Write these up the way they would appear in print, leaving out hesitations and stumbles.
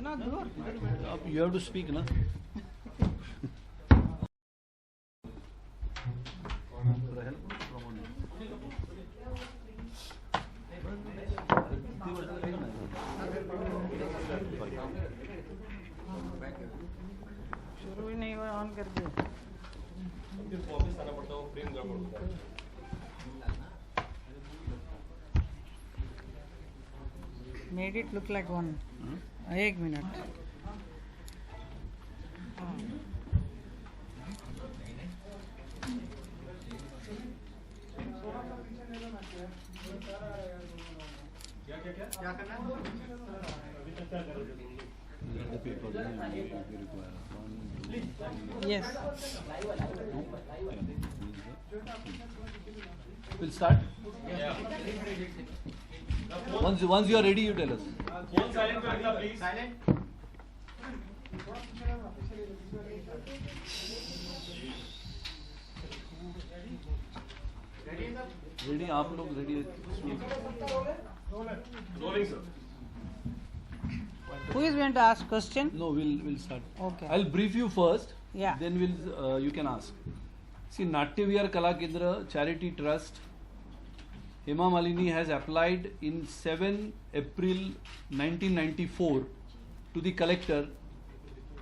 You have to speak, na? शुरू ही नहीं हुआ, ऑन कर दिया। वापस आना पड़ता है, वो फ्रेम गड़बड़ होता है। Made it look like one. एक मिनट। क्या करना है? The paper, if you require. Yes. We'll start. Once you are ready, you tell us. Phone silent पे रखना प्लीज। साइलेंट। Ready? आप लोग ready? Rolling sir. Who is going to ask question? No, we'll start. Okay. I'll brief you first. Yeah. Then you can ask. See, Natya Vihar Kala Kendra Charity Trust, Hema Malini has applied in 7 April 1994 to the collector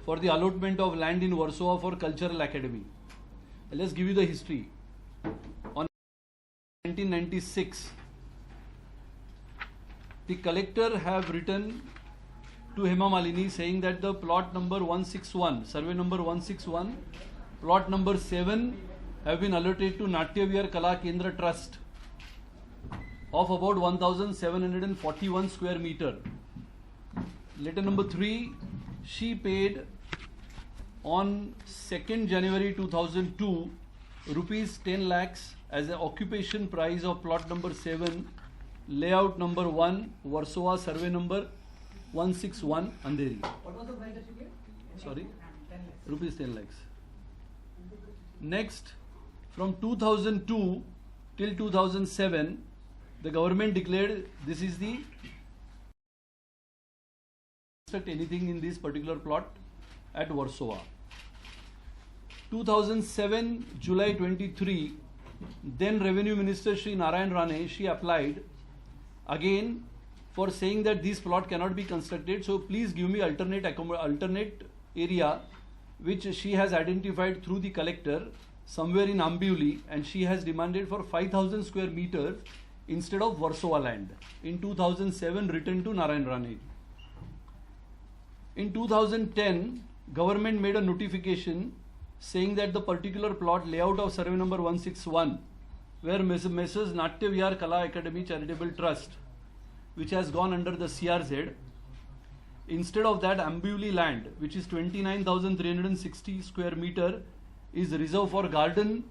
for the allotment of land in Warsaw for Cultural Academy. Let's give you the history. On 1996, the collector have written to Hema Malini saying that the plot number 161, survey number 161, plot number 7 have been allotted to Natya Vihar Kala Kendra Trust of about 1741 square meter. Letter number 3, she paid on 2nd January 2002 rupees 10 lakhs as an occupation price of plot number 7, layout number 1, Warsaw, survey number 161, Andheri. What was the price that you gave? Sorry? Rupees 10 lakhs. Next, from 2002 till 2007, the government declared this is the construct anything in this particular plot at Warsaw. 2007 July 23, then Revenue Minister Shri Narayan Rane, she applied again for saying that this plot cannot be constructed, so please give me alternate area which she has identified through the collector somewhere in Ambiuli, and she has demanded for 5,000 square meters instead of Warsaw land. In 2007, written to Narayan Rane. In 2010, government made a notification saying that the particular plot layout of survey number 161, where Messrs. Natya Vihar Kala Academy Charitable Trust, which has gone under the CRZ, instead of that, Ambiuli land, which is 29,360 square meter, is reserved for garden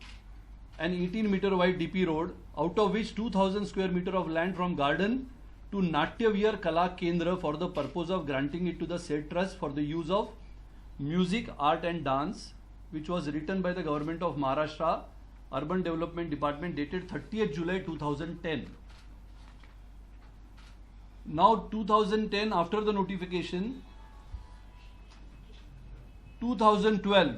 and 18 meter wide DP road, out of which 2,000 square meter of land from garden to Natya Vihar Kala Kendra for the purpose of granting it to the said trust for the use of music, art and dance, which was written by the government of Maharashtra, Urban Development Department, dated 30th July 2010. Now 2010, after the notification, 2012,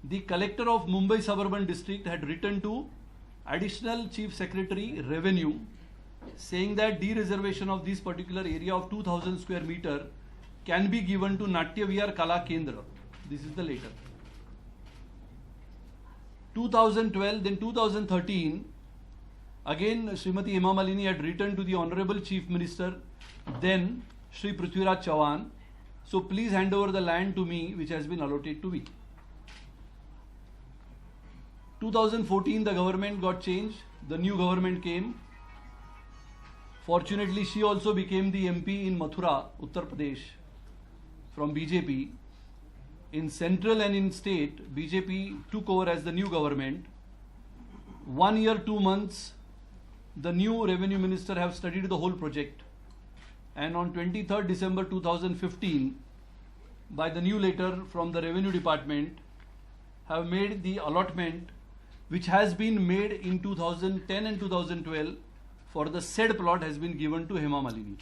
the collector of Mumbai Suburban District had written to Additional Chief Secretary Revenue saying that de-reservation of this particular area of 2,000 square meter can be given to Natya Vihar Kala Kendra. This is the letter. 2012, then 2013, again Srimati Hema Malini had written to the Honorable Chief Minister, then Shri Prithviraj Chauhan, so please hand over the land to me which has been allotted to me. 2014, the government got changed, the new government came. Fortunately, she also became the MP in Mathura, Uttar Pradesh, from BJP. In central and in state, BJP took over as the new government. 1 year, 2 months, the new revenue minister have studied the whole project. And on 23rd December 2015, by the new letter from the revenue department, have made the allotment which has been made in 2010 and 2012 for the said plot has been given to Hema Malini.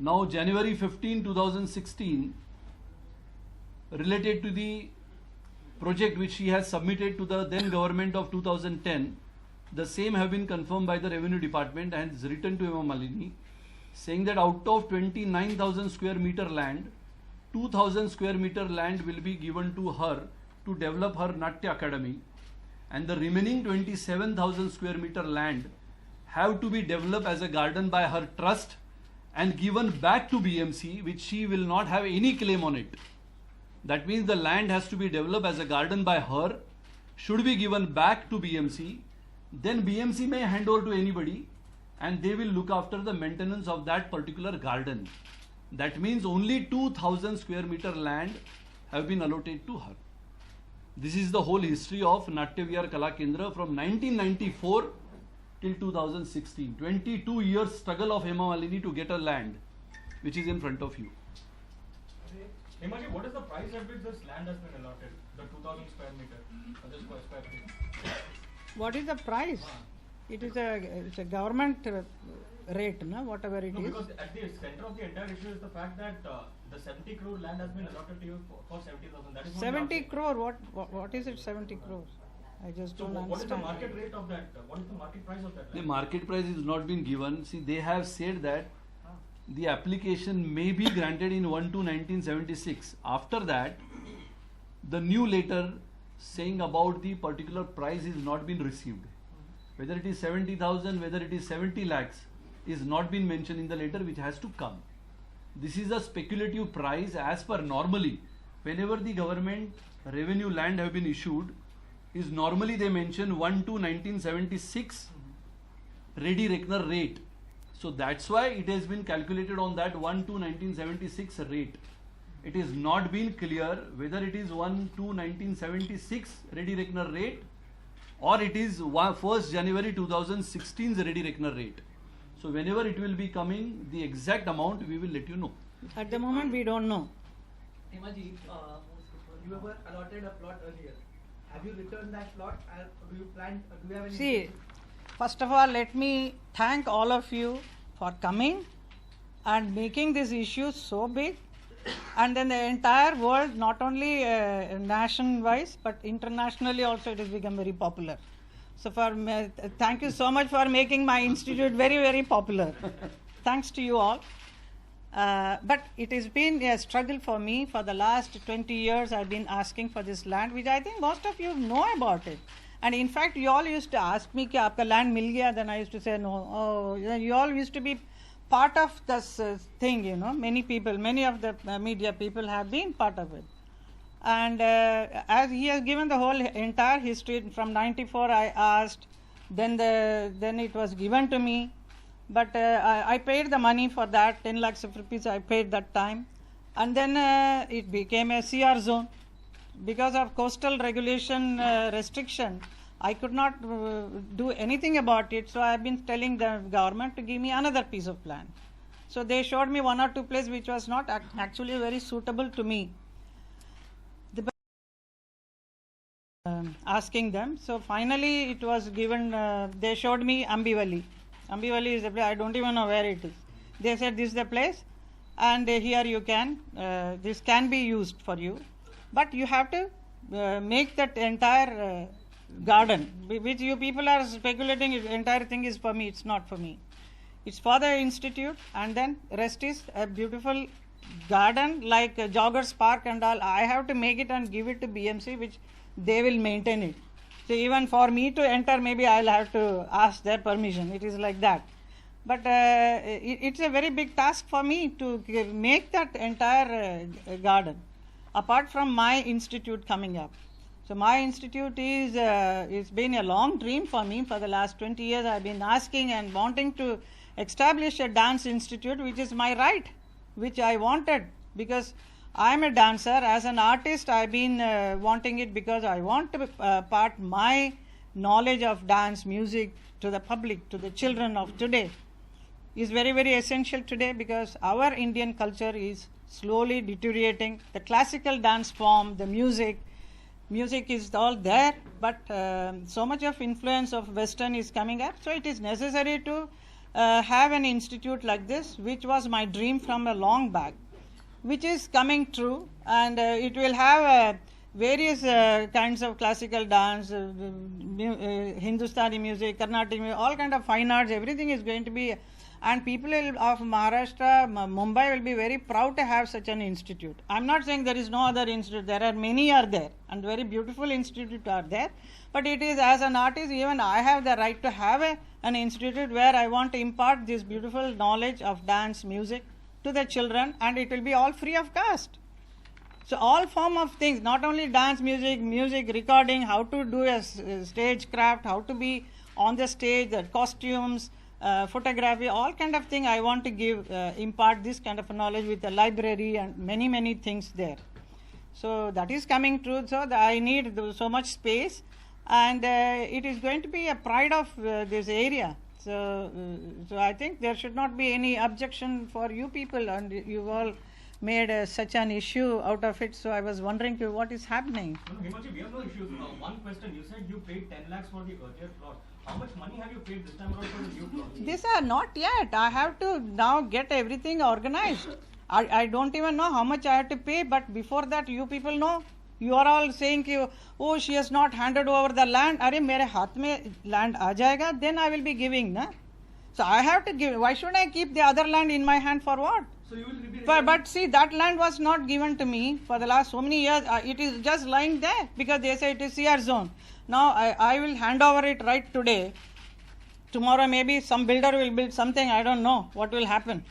Now January 15, 2016, related to the project which she has submitted to the then government of 2010, the same have been confirmed by the Revenue Department and is written to Hema Malini, saying that out of 29,000 square meter land, 2,000 square meter land will be given to her to develop her Natya Academy, and the remaining 27,000 square meter land have to be developed as a garden by her trust and given back to BMC, which she will not have any claim on it. That means the land has to be developed as a garden by her, should be given back to BMC, then BMC may hand over to anybody and they will look after the maintenance of that particular garden. That means only 2,000 square meter land have been allotted to her. This is the whole history of Natya Vihar Kala Kendra from 1994 till 2016. 22 years struggle of Hema Malini to get a land which is in front of you. Hemaji, what is the price at which this land has been allotted? The 2,000 square meter, or the square feet? What is the price? It is it's a government rate, no? Whatever it No, is. because at the center of the entire issue is the fact that the 70 crore land has been allotted to you for 70,000. That is not 70 market. crore, what is it 70 crores? I just So don't what is the understand. market rate of that? What is the market price of that The land? market price is not been given. See, they have said that the application may be granted in 1/2/1976. After that, the new letter saying about the particular price is not been received. Whether it is 70,000, whether it is 70 lakhs, is not been mentioned in the letter which has to come. This is a speculative price as per normally. Whenever the government revenue land have been issued, is normally they mention 1/2/1976 ready reckoner rate. So that's why it has been calculated on that 1/2/1976 rate. It is not been clear whether it is 1/2/1976 ready reckoner rate or it is 1st January 2016's ready reckoner rate. So whenever it will be coming, the exact amount we will let you know. At the moment, we don't know. Hemaji, you were allotted a plot earlier. Have you returned that plot? Do you plan? Do you have any? See, first of all, let me thank all of you for coming and making this issue so big. And then the entire world, not only nation-wise, but internationally also, it has become very popular. So thank you so much for making my institute very, very popular. Thanks to you all. But it has been a struggle for me for the last 20 years. I've been asking for this land, which I think most of you know about it. And in fact, you all used to ask me, "Kya aapka land mil gaya?" Then I used to say no. Oh, you all used to be part of this thing, you know. Many people, many of the media people have been part of it. And as he has given the whole entire history from 94, I asked, then it was given to me. But I paid the money for that, 10 lakhs of rupees I paid that time. And then it became a CR zone. Because of coastal regulation restriction, I could not do anything about it. So I have been telling the government to give me another piece of land. So they showed me one or two places which was not actually very suitable to me. Asking them. So finally it was given, they showed me Ambivali. Ambivali is the place, I don't even know where it is. They said this is the place and here you can, this can be used for you. But you have to make that entire garden, which you people are speculating, the entire thing is for me, it's not for me. It's for the institute, and then rest is a beautiful garden like Joggers Park and all. I have to make it and give it to BMC, which they will maintain it. So even for me to enter, maybe I'll have to ask their permission. It is like that. But it's a very big task for me to make that entire garden, apart from my institute coming up. So my institute is, it's been a long dream for me. For the last 20 years, I've been asking and wanting to establish a dance institute, which is my right, which I wanted, because I'm a dancer. As an artist, I've been wanting it because I want to part my knowledge of dance music to the public, to the children of today. Is very, very essential today because our Indian culture is slowly deteriorating. The classical dance form, the music is all there, but so much of influence of Western is coming up. So it is necessary to have an institute like this, which was my dream from a long back, which is coming true, and it will have various kinds of classical dance, Hindustani music, Carnatic music, all kind of fine arts, everything is going to be, and people of Maharashtra, Mumbai will be very proud to have such an institute. I'm not saying there is no other institute, there are many are there, and very beautiful institutes are there, but it is, as an artist, even I have the right to have an institute where I want to impart this beautiful knowledge of dance, music to the children, and it will be all free of cost. So all form of things, not only dance, music recording, how to do a stage craft, how to be on the stage, the costumes, photography, all kind of thing I want to give, impart this kind of knowledge with a library and many things there. So that is coming true. So I need so much space, and it is going to be a pride of this area. So I think there should not be any objection for you people, and you all made such an issue out of it. So I was wondering what is happening. No, Himanshu, we have no issues. One question, you said you paid 10 lakhs for the earlier plot. How much money have you paid this time around for the new plot? These are not yet. I have to now get everything organized. I don't even know how much I have to pay, but before that you people know. You are all saying, oh, she has not handed over the land. Arey, mere haath mein land aa jayega, then I will be giving, na? So I have to give. Why should I keep the other land in my hand for what? So you will be But see, that land was not given to me for the last so many years. It is just lying there because they say it is CR zone. Now I will hand over it right today. Tomorrow maybe some builder will build something. I don't know what will happen.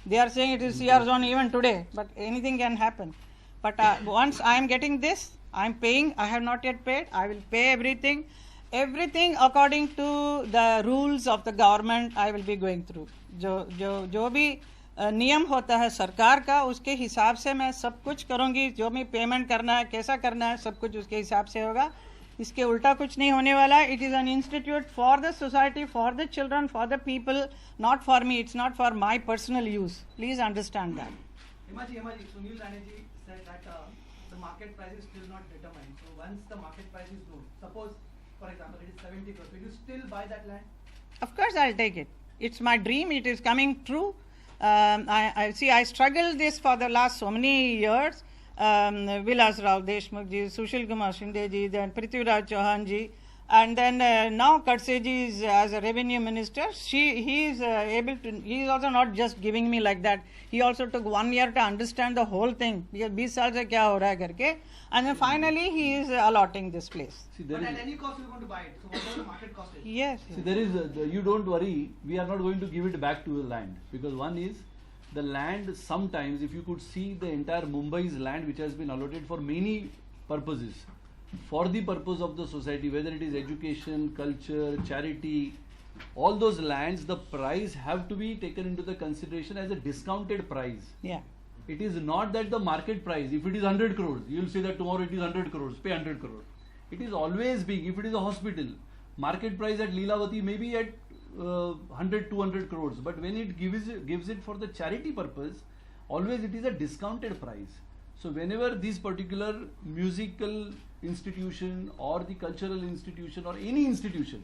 They are saying it is CR zone even today, but anything can happen. But once I am getting this, I am paying. I have not yet paid. I will pay everything. Everything according to the rules of the government I will be going through. जो भी नियम होता है सरकार का, उसके हिसाब से मैं सब कुछ करूंगी. जो भी पेमेंट करना है, कैसा करना है, सब कुछ उसके हिसाब से होगा. इसके उल्टा कुछ नहीं होने वाला. It is an institute for the society, for the children, for the people, not for me. It's not for my personal use. Please understand that. Himaji, Sunil Banerjee said that the market price is still not determined. So once the market price is known, suppose, for example, it is 70 crores, will you still buy that land? Of course, I'll take it. It's my dream. It is coming true. I see. I struggled this for the last so many years. Vilas Rao Deshmukh ji, Sushil Kumar Shinde ji, then Prithviraj Chauhan ji, and then now Khadse ji is as a revenue minister. He is able to. He is also not just giving me like that. He also took 1 year to understand the whole thing. Because 20 साल से क्या हो रहा है करके, and then finally he is allotting this place. See, But at any cost you want to buy it. So whatever the market cost is. Yes. See, there is, you don't worry, we are not going to give it back to the land. Because one is, the land sometimes, if you could see the entire Mumbai's land which has been allotted for many purposes, for the purpose of the society, whether it is education, culture, charity, all those lands, the price have to be taken into the consideration as a discounted price. Yeah. It is not that the market price, if it is 100 crores, you will say that tomorrow it is 100 crores, pay 100 crores. It is always big. If it is a hospital, market price at Leelavati may be at 100, 200 crores. But when it gives it for the charity purpose, always it is a discounted price. So whenever this particular musical institution or the cultural institution or any institution,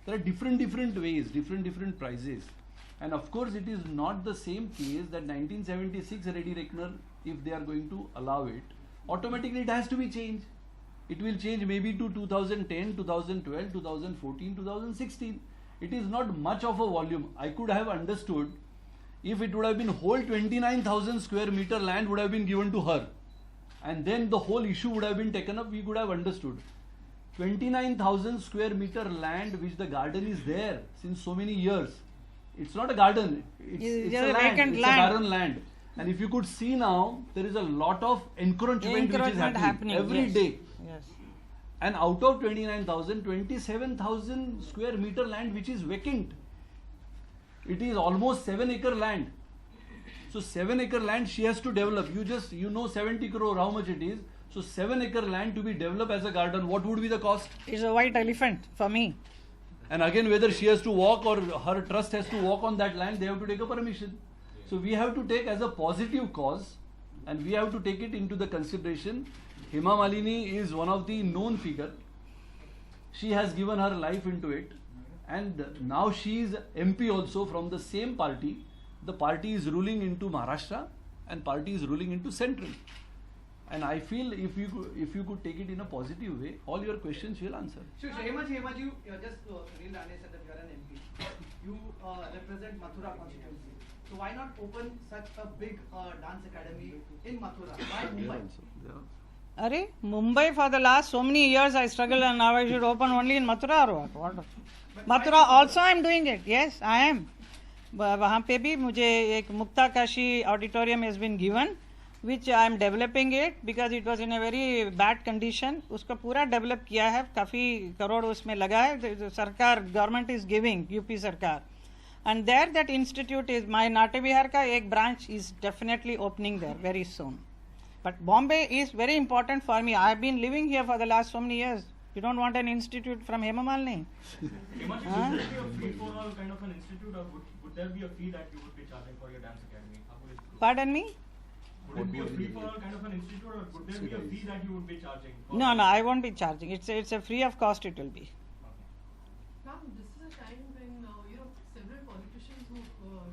there are different ways, different prices. And of course it is not the same case that 1976 Ready Reckoner, if they are going to allow it, automatically it has to be changed. It will change maybe to 2010, 2012, 2014, 2016. It is not much of a volume. I could have understood if it would have been whole 29,000 square meter land would have been given to her. And then the whole issue would have been taken up, we could have understood. 29,000 square meter land which the garden is there since so many years. It's not a garden, it's a land, it's a barren land. And if you could see now, there is a lot of encroachment which is happening every yes. day. Yes. And out of 29,000, 27,000 square meter land which is vacant. It is almost 7-acre land. So 7-acre land she has to develop. You know 70 crore how much it is. So 7-acre land to be developed as a garden, what would be the cost? It's a white elephant for me. And again, whether she has to walk or her trust has to walk on that land, they have to take a permission. So we have to take as a positive cause, and we have to take it into the consideration. Hema Malini is one of the known figure. She has given her life into it, and now she is MP also from the same party. The party is ruling into Maharashtra and party is ruling into Central. And I feel if you could take it in a positive way, all your questions she'll answer. Sure, Hemant, you just Sunil Rane said that you are an MP. You represent Mathura constituency. So why not open such a big dance academy in Mathura? Why Mumbai? Arey, Mumbai for the last so many years I struggled and now I should open only in Mathura or what? Mathura also I am doing it. Yes, I am. वहाँ पे भी मुझे एक मुक्ता Kashi auditorium has been given, which I am developing it because it was in a very bad condition. उसको पूरा develop किया है, काफ़ी करोड़ उसमें लगा है. सरकार government is giving, UP सरकार. And there that institute is, my Natya Vihar का एक branch is definitely opening there very soon. But Bombay is very important for me. I have been living here for the last so many years. You don't want an institute from Hema Malini? Hemant, would this be a free for all kind of an institute, or would there be a fee that you would be charging for your dance academy? How would it go? Pardon me? Would it be a free for all kind of an institute, or would there be a fee that you would be charging? No, I won't be charging. It's a free of cost it will be. Ma'am, this is a time when several politicians who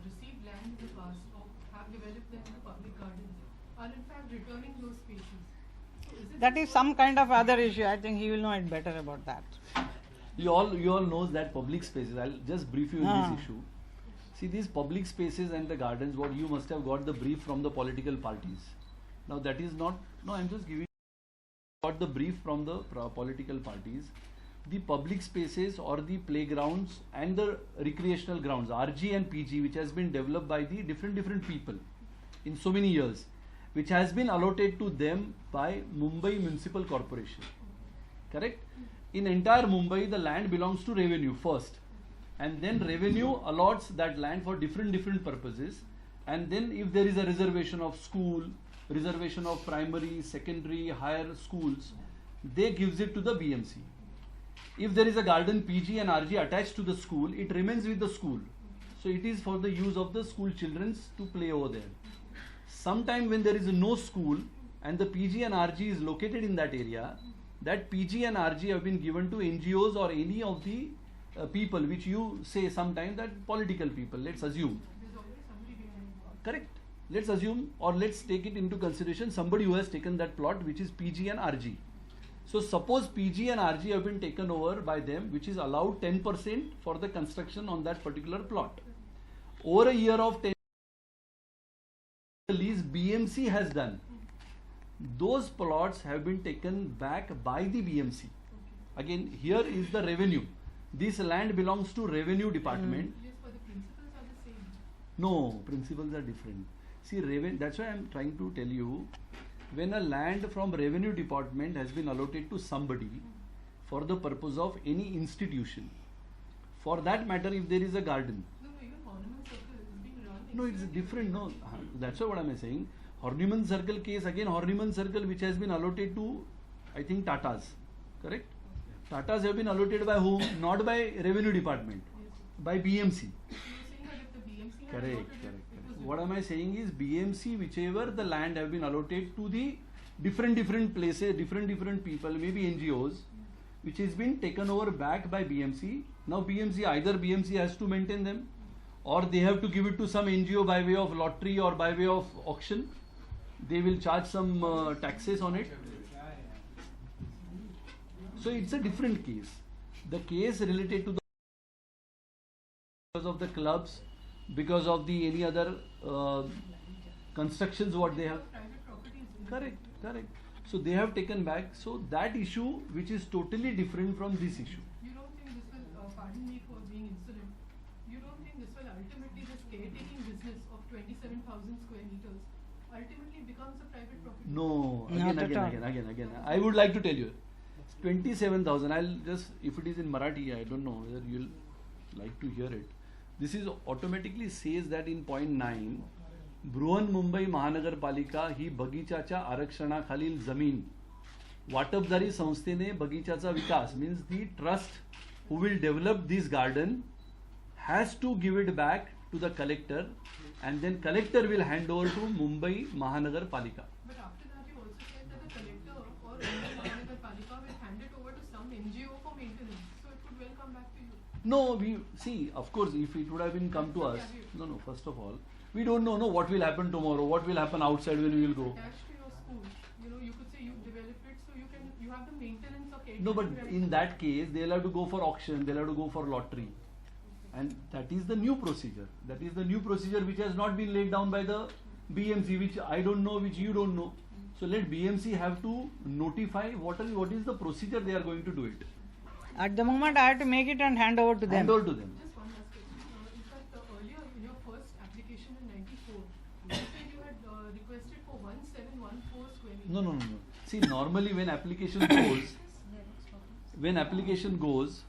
received land in the past or have developed them in the public gardens are in fact returning those spaces. So That is some kind of other issue. I think he will know it better about that. You all knows that public spaces. I'll just brief you in this issue. See, these public spaces and the gardens, what you must have got the brief from the political parties. Now that is not, no, I'm just giving got the brief from the political parties. The public spaces or the playgrounds and the recreational grounds, RG and PG, which has been developed by the different people in so many years, which has been allotted to them by Mumbai Municipal Corporation. Correct? In entire Mumbai, the land belongs to revenue first, and then revenue allots that land for different purposes, and then if there is a reservation of school, reservation of primary, secondary, higher schools, they gives it to the BMC. If there is a garden PG and RG attached to the school, it remains with the school. So it is for the use of the school children to play over there. Sometime when there is no school and the PG and RG is located in that area, that PG and RG have been given to NGOs or any of the people which you say sometimes that political people, let's assume. there's always somebody behind it. Correct. Let's assume or let's take it into consideration somebody who has taken that plot which is PG and RG. So suppose PG and RG have been taken over by them, which is allowed 10% for the construction on that particular plot. Over a year of 10 lease BMC has done. Those plots have been taken back by the BMC. Again, here is the revenue. This land belongs to revenue department. Yes, but the principles are the same. No, principles are different. See, that's why I am trying to tell you, when a land from revenue department has been allotted to somebody for the purpose of any institution, for that matter, if there is a garden, No, even Ornament Circle is being run. no, it's different. No, that's why what am I saying? Horniman Circle case, again Horniman Circle which has been allotted to, I think, Tatas, correct? Tatas have been allotted by whom? Not by revenue department, by BMC. You're saying that if the BMC had Correct. allotted it, it was What am I saying is BMC, whichever the land have been allotted to the different places, different people, maybe NGOs, which has been taken over back by BMC. Now BMC, either BMC has to maintain them, or they have to give it to some NGO by way of lottery or by way of auction. They will charge some taxes on it. So it's a different case. The case related to the because of the clubs, because of the any other constructions what they have. private property. Correct. So they have taken back. So that issue which is totally different from this issue. You don't think this will, pardon me for being insolent, you don't think this will ultimately, this caretaking business of 27,000 square meters ultimately becomes a private property? No, Not at all. again. I would like to tell you, 27,000. I'll just, if it is in Marathi, I don't know whether you'll like to hear it. This is automatically says that in point 9, Brihan Mumbai महानगरपालिका ही बगीचाच्या आरक्षणाखालील जमीन वाटपदारी संस्थेने बगीचाचा विकास means the trust who will develop this garden has to give it back to the collector and then collector will hand over to Mumbai Mahanagarpalika. But after that, you also said that the collector or Mumbai Mahanagarpalika will hand it over to some NGO for maintenance. So it could well come back to you. No, we see. Of course, if it would have been come to us, no. First of all, we don't know what will happen tomorrow. What will happen outside when we will go. Attached to your school, you know, you could say you develop it, so you have the maintenance of it. No, but in that case, they'll have to go for auction. They'll have to go for lottery, and that is the new procedure. That is the new procedure which has not been laid down by the BMC, which I don't know, which you don't know. So let BMC have to notify what is the procedure they are going to do it. At the moment, I have to make it and hand over to them. Hand over to them. Just one last question. In fact, earlier in your first application in '94, you said you had requested for 1714 square meters. No. See, normally when application goes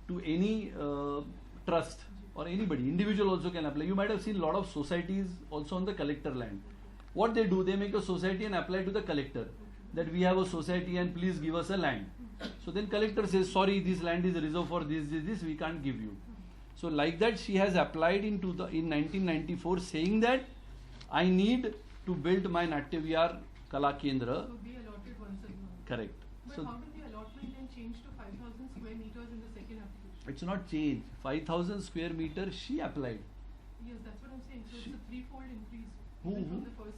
to any trust or anybody, individual also can apply. You might have seen a lot of societies also on the collector land. What they do, they make a society and apply to the collector that we have a society and please give us a land. So then collector says, sorry, this land is reserved for this, we can't give you. So like that, she has applied in 1994 saying that I need to build my Natya Vihar Kala Kendra. So they allotted once again. Correct. But So how did the allotment then change to 5,000 square meters in the second application? it's not changed. 5,000 square meter she applied. Yes, that's what I'm saying. So it's a threefold increase Who- even who? from the first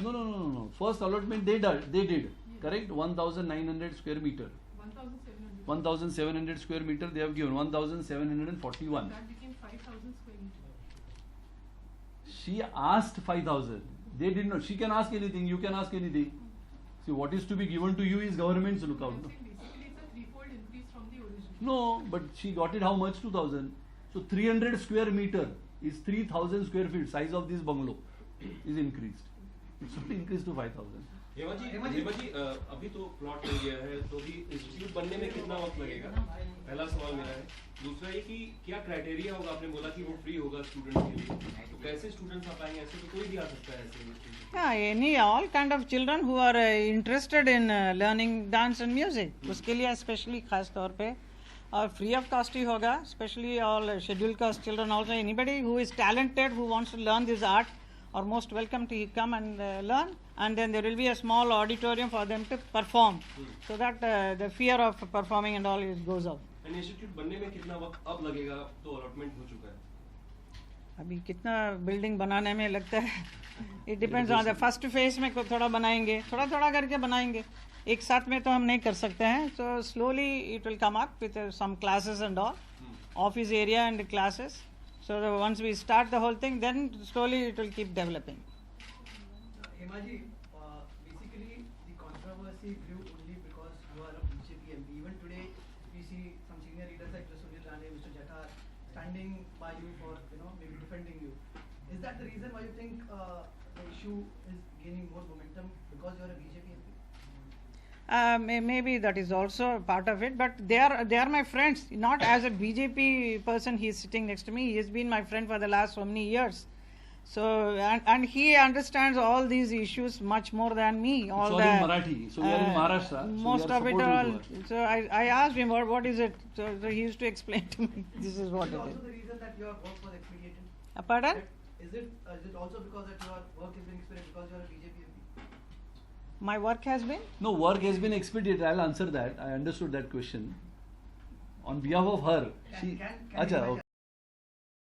No. allotment. First allotment they did. Correct? 1,900 square meter. 1,700. 1,700 square meter they have given. 1,741. That became 5,000 square meters. She asked 5,000. They did not. She can ask anything. You can ask anything. See, what is to be given to you is government's lookout. I'm saying basically it's a threefold increase from the original. No, but she got it how much? 2,000. So 300 square meter is 3,000 square feet. Size of this bungalow is increased. It's not increased to 5,000. Hema ji अभी तो plot मिल गया है तो अभी institute बनने में कितना वक्त लगेगा? पहला सवाल मेरा है। दूसरा ये कि क्या क्राइटेरिया होगा? आपने बोला कि वो फ्री होगा स्टूडेंट के लिए, तो कैसे स्टूडेंट्स आ पाएंगे? ऐसे तो कोई भी आ सकता है ऐसे? Yeah, all kind of children who are interested in learning dance and music. उसके लिए स्पेशली खास तौर पे और फ्री ऑफ कॉस्ट ही होगा. Specially all schedule caste children also. Anybody who is talented who wants to learn this art are most welcome to come and learn, and then there will be a small auditorium for them to perform, so that the fear of performing and all goes off. And institute बनने में कितना वक्त अब लगेगा? तो allotment हो चुका है. अभी कितना बिल्डिंग बनाने में लगता है? It depends on the first phase में थोड़ा बनाएंगे, थोड़ा करके बनाएंगे. एक साथ में तो हम नहीं कर सकते हैं. So slowly it will come up with some classes and all, office area and classes. So once we start the whole thing, then slowly it will keep developing. Hemaji, basically the controversy grew only because you are a BJP MP. Even today, we see some senior leaders like Sunil Rane, Mr. Jatar, standing by you for maybe defending you. Is that the reason why you think the issue is gaining more momentum because you are a BJP MP? Maybe that is also part of it, but they are my friends. Not as a BJP person, he is sitting next to me. He has been my friend for the last so many years. So and he understands all these issues much more than me. It's all in Marathi. So we are in Maharashtra. So Most we are of it all. supportive to So I asked him what is it. So he used to explain to me. This is what Is it it also is. the reason that your work was expedited? Pardon? Is it also because that your work is being expedited because you are a BJP MP? My work has been. No, work has been expedited. I'll answer that. I understood that question. On behalf of her, she. Can Acha, you okay.